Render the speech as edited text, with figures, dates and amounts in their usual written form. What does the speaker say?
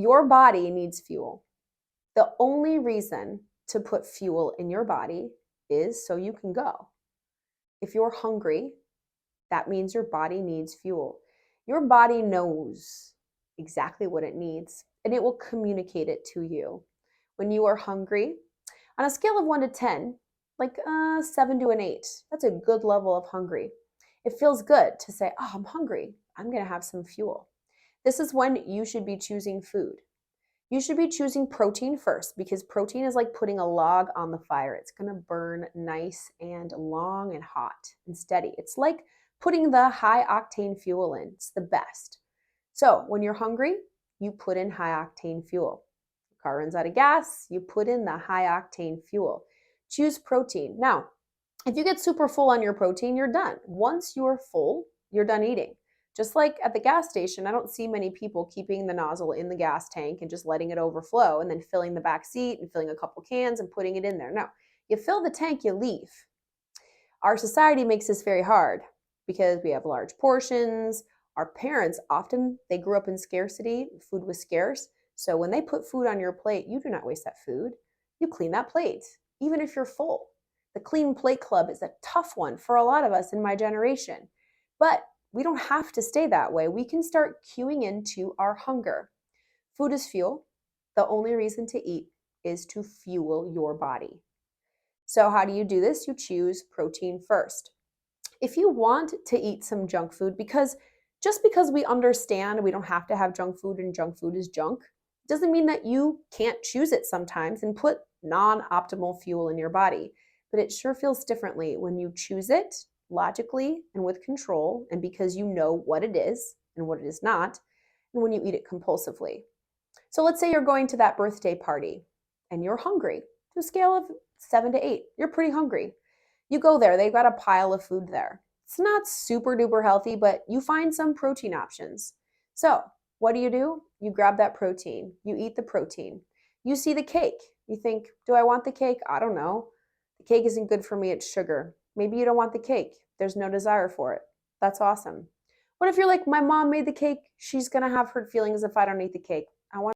Your body needs fuel. The only reason to put fuel in your body is so you can go. If you're hungry, that means your body needs fuel. Your body knows exactly what it needs and it will communicate it to you. When you are hungry, on a scale of 1 to 10, like 7 to an 8, that's a good level of hungry. It feels good to say, oh, I'm hungry. I'm going to have some fuel. This is when you should be choosing food. You should be choosing protein first because protein is like putting a log on the fire. It's going to burn nice and long and hot and steady. It's like putting the high octane fuel in. It's the best. So when you're hungry, you put in high octane fuel. The car runs out of gas, you put in the high octane fuel. Choose protein. Now, if you get super full on your protein, you're done. Once you're full, you're done eating. Just like at the gas station, I don't see many people keeping the nozzle in the gas tank and just letting it overflow and then filling the back seat and filling a couple cans and putting it in there. No, you fill the tank, you leave. Our society makes this very hard because we have large portions. Our parents often, they grew up in scarcity, food was scarce. So when they put food on your plate, you do not waste that food. You clean that plate, even if you're full. The Clean Plate Club is a tough one for a lot of us in my generation. But we don't have to stay that way. We can start cueing into our hunger. Food is fuel. The only reason to eat is to fuel your body. So, how do you do this? You choose protein first. If you want to eat some junk food, because just because we understand we don't have to have junk food and junk food is junk, doesn't mean that you can't choose it sometimes and put non optimal fuel in your body. But it sure feels differently when you choose it logically and with control, and because you know what it is and what it is not, and when you eat it compulsively. So let's say you're going to that birthday party and you're hungry to a scale of 7 to 8. You're pretty hungry. You go there, they've got a pile of food there. It's not super duper healthy, but you find some protein options. So, what do? You grab that protein, you eat the protein. You see the cake. You think, do I want the cake? I don't know. The cake isn't good for me, it's sugar. Maybe you don't want the cake. There's no desire for it. That's awesome. What if you're like, my mom made the cake? She's going to have hurt feelings if I don't eat the cake.